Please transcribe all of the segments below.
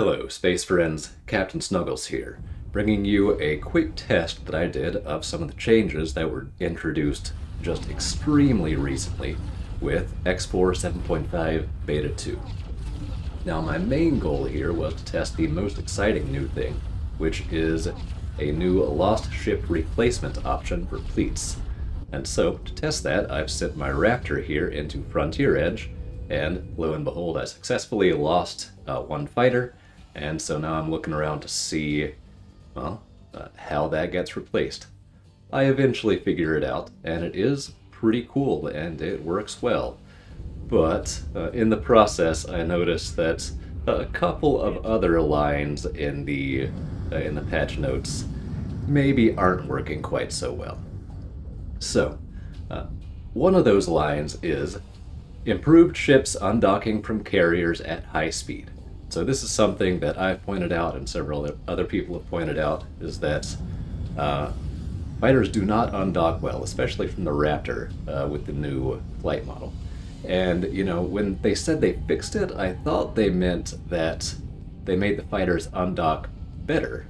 Hello, space friends. Captain Snuggles here, bringing you a quick test that I did of some of the changes that were introduced just extremely recently with X4 7.5 Beta 2. Now, my main goal here was to test the most exciting new thing, which is a new lost ship replacement option for fleets. And so, to test that, I've sent my Raptor here into Frontier Edge, and lo and behold, I successfully lost one fighter, and so now I'm looking around to see, well, how that gets replaced. I eventually figure it out, and it is pretty cool, and it works well. But in the process, I noticed that a couple of other lines in the patch notes maybe aren't working quite so well. So, one of those lines is improved ships undocking from carriers at high speed. So this is something that I've pointed out and several other people have pointed out, is that fighters do not undock well, especially from the Raptor with the new flight model. And, you know, when they said they fixed it, I thought they meant that they made the fighters undock better.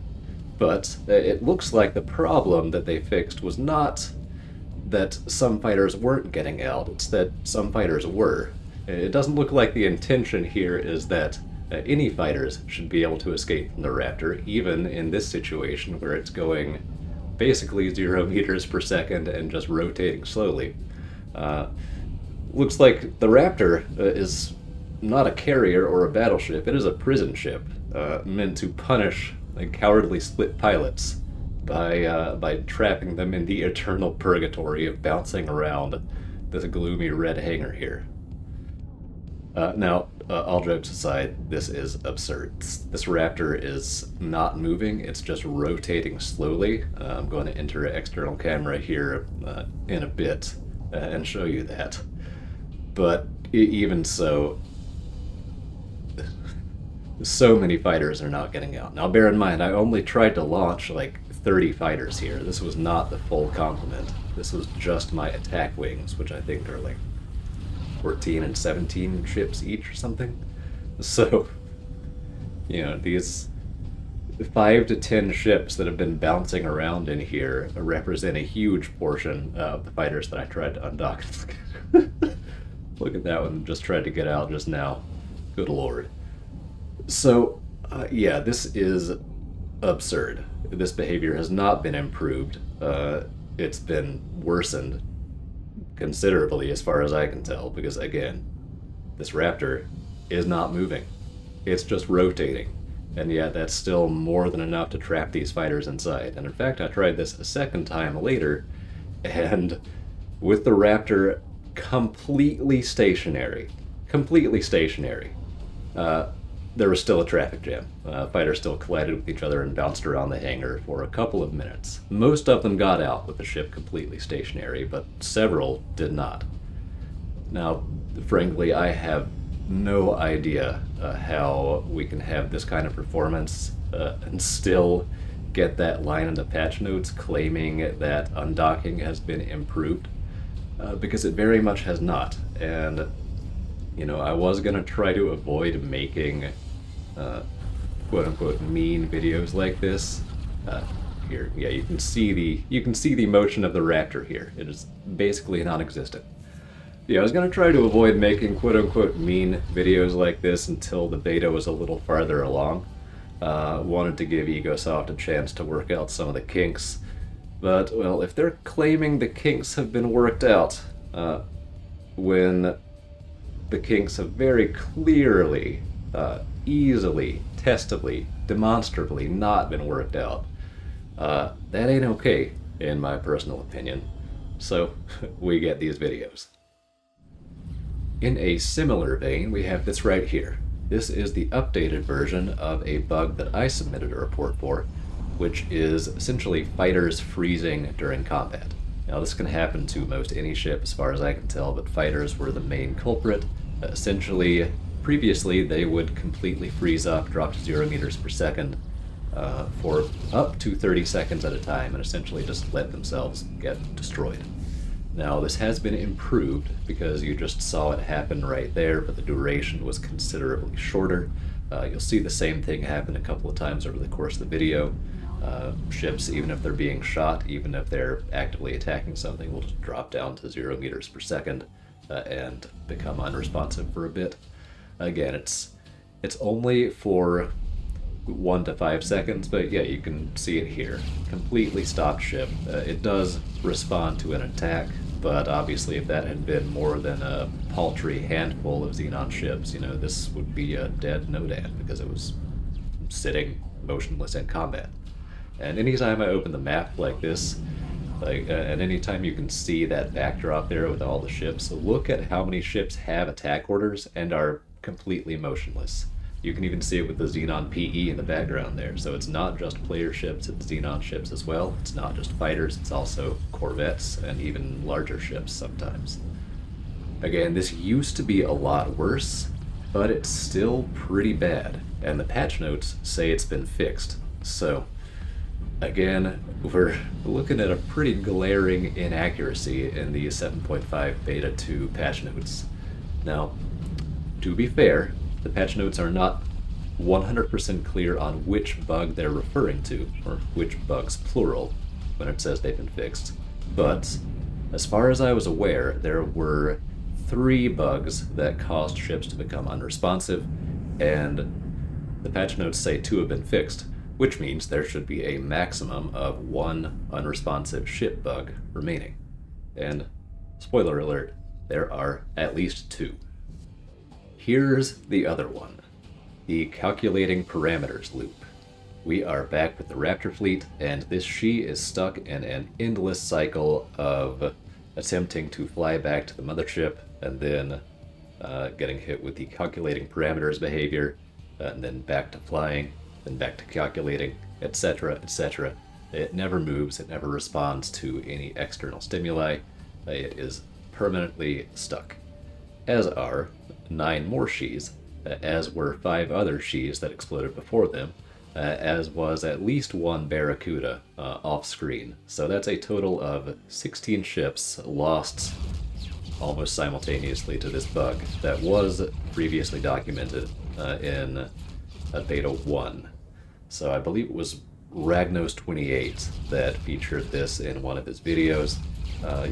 But it looks like the problem that they fixed was not that some fighters weren't getting out, it's that some fighters were. It doesn't look like the intention here is that any fighters should be able to escape from the Raptor, even in this situation where it's going basically 0 meters per second and just rotating slowly. Looks like the Raptor is not a carrier or a battleship, it is a prison ship, meant to punish cowardly split pilots by trapping them in the eternal purgatory of bouncing around this gloomy red hangar here. Now, all jokes aside, this is absurd. This Raptor is not moving, it's just rotating slowly. I'm going to enter an external camera here in a bit and show you that. But even so, so many fighters are not getting out. Now bear in mind, I only tried to launch like 30 fighters here. This was not the full complement. This was just my attack wings, which I think are like 14 and 17 ships each or something. So, you know, these 5 to 10 ships that have been bouncing around in here represent a huge portion of the fighters that I tried to undock. Look at that one, just tried to get out just now. Good lord. So, yeah, this is absurd. This behavior has not been improved. It's been worsened considerably as far as I can tell, because again, this Raptor is not moving. It's just rotating. And yet that's still more than enough to trap these fighters inside. And in fact, I tried this a second time later, and with the Raptor completely stationary, there was still a traffic jam. Fighters still collided with each other and bounced around the hangar for a couple of minutes. Most of them got out with the ship completely stationary, but several did not. Now, frankly, I have no idea how we can have this kind of performance and still get that line in the patch notes claiming that undocking has been improved, because it very much has not. And you know, I was gonna try to avoid making quote-unquote mean videos like this. Here, yeah, you can see the motion of the Raptor here. It is basically non-existent. Yeah, I was gonna try to avoid making quote-unquote mean videos like this until the beta was a little farther along. Wanted to give Egosoft a chance to work out some of the kinks, but well, if they're claiming the kinks have been worked out, when the kinks have very clearly, easily, testably, demonstrably not been worked out, that ain't okay, in my personal opinion. So, we get these videos. In a similar vein, we have this right here. This is the updated version of a bug that I submitted a report for, which is essentially fighters freezing during combat. Now, this can happen to most any ship as far as I can tell, but fighters were the main culprit. Essentially, previously they would completely freeze up, drop to 0 meters per second for up to 30 seconds at a time, and essentially just let themselves get destroyed. Now, this has been improved because you just saw it happen right there, but the duration was considerably shorter. You'll see the same thing happen a couple of times over the course of the video. Ships, even if they're being shot, even if they're actively attacking something, will just drop down to 0 meters per second and become unresponsive for a bit. Again, it's only for 1 to 5 seconds, but yeah, you can see it here. Completely stopped ship. It does respond to an attack, but obviously if that had been more than a paltry handful of Xenon ships, this would be a dead Nodan because it was sitting motionless in combat. And anytime I open the map like this, and anytime you can see that backdrop there with all the ships, look at how many ships have attack orders and are completely motionless. You can even see it with the Xenon PE in the background there. So it's not just player ships, it's Xenon ships as well. It's not just fighters, it's also corvettes and even larger ships sometimes. Again, this used to be a lot worse, but it's still pretty bad. And the patch notes say it's been fixed. So, again, we're looking at a pretty glaring inaccuracy in the 7.5 Beta 2 patch notes. Now, to be fair, the patch notes are not 100% clear on which bug they're referring to, or which bugs plural, when it says they've been fixed. But, as far as I was aware, there were 3 bugs that caused ships to become unresponsive, and the patch notes say 2 have been fixed, which means there should be a maximum of 1 unresponsive ship bug remaining. And, spoiler alert, there are at least 2. Here's the other one, the calculating parameters loop. We are back with the Raptor fleet, and this She is stuck in an endless cycle of attempting to fly back to the mothership, and then getting hit with the calculating parameters behavior, and then back to flying, then back to calculating, etc., etc. It never moves, it never responds to any external stimuli. It is permanently stuck. As are 9 more She's, as were 5 other She's that exploded before them, as was at least 1 Barracuda off-screen. So that's a total of 16 ships lost almost simultaneously to this bug that was previously documented in Beta 1. So I believe it was Ragnos28 that featured this in one of his videos.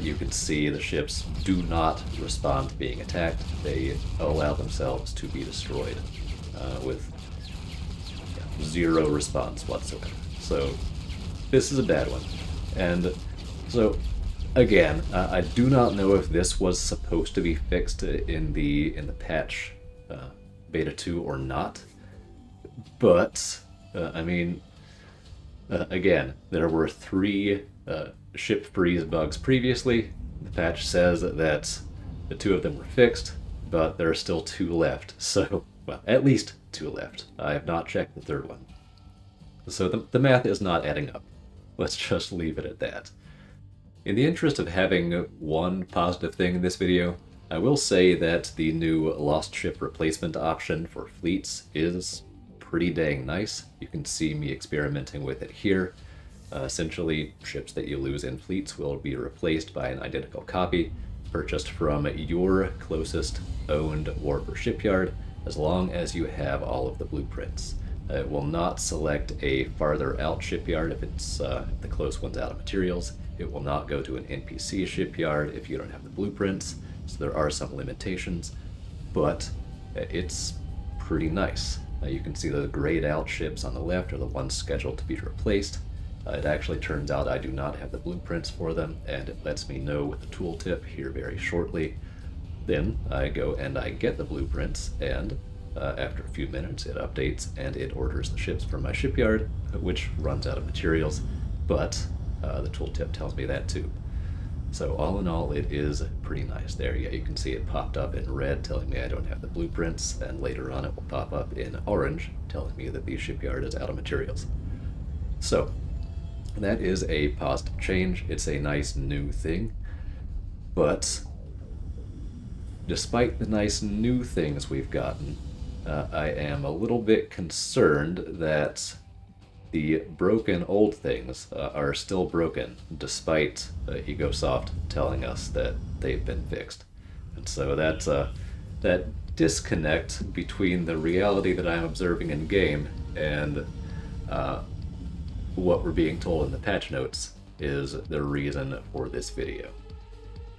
You can see the ships do not respond to being attacked. They allow themselves to be destroyed with 0 response whatsoever. So this is a bad one. And so again, I do not know if this was supposed to be fixed in the patch Beta 2 or not, but again, there were 3 ship freeze bugs previously. The patch says that the 2 of them were fixed, but there are still 2 left. So, well, at least 2 left. I have not checked the 3rd one. So the math is not adding up. Let's just leave it at that. In the interest of having one positive thing in this video, I will say that the new lost ship replacement option for fleets is pretty dang nice. You can see me experimenting with it here. Essentially, ships that you lose in fleets will be replaced by an identical copy purchased from your closest owned warper shipyard, as long as you have all of the blueprints. It will not select a farther out shipyard if the close one's out of materials. It will not go to an NPC shipyard if you don't have the blueprints, so there are some limitations, but it's pretty nice. You can see the grayed out ships on the left are the ones scheduled to be replaced. It actually turns out I do not have the blueprints for them, and it lets me know with the tooltip here very shortly. Then I go and I get the blueprints, and after a few minutes it updates and it orders the ships from my shipyard, which runs out of materials, but the tooltip tells me that too. So all in all, it is pretty nice. There, yeah, you can see it popped up in red telling me I don't have the blueprints, and later on it will pop up in orange telling me that the shipyard is out of materials. So that is a positive change. It's a nice new thing, but despite the nice new things we've gotten, I am a little bit concerned that the broken old things are still broken, despite Egosoft telling us that they've been fixed. And so that disconnect between the reality that I'm observing in game and what we're being told in the patch notes is the reason for this video.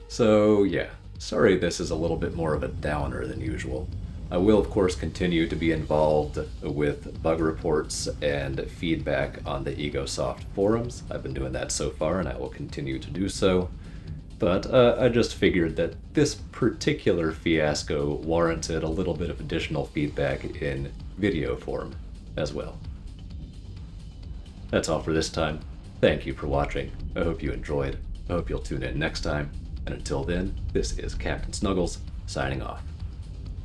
So yeah, sorry this is a little bit more of a downer than usual. I will of course continue to be involved with bug reports and feedback on the EgoSoft forums. I've been doing that so far and I will continue to do so. But I just figured that this particular fiasco warranted a little bit of additional feedback in video form as well. That's all for this time. Thank you for watching. I hope you enjoyed. I hope you'll tune in next time. And until then, this is Captain Snuggles, signing off.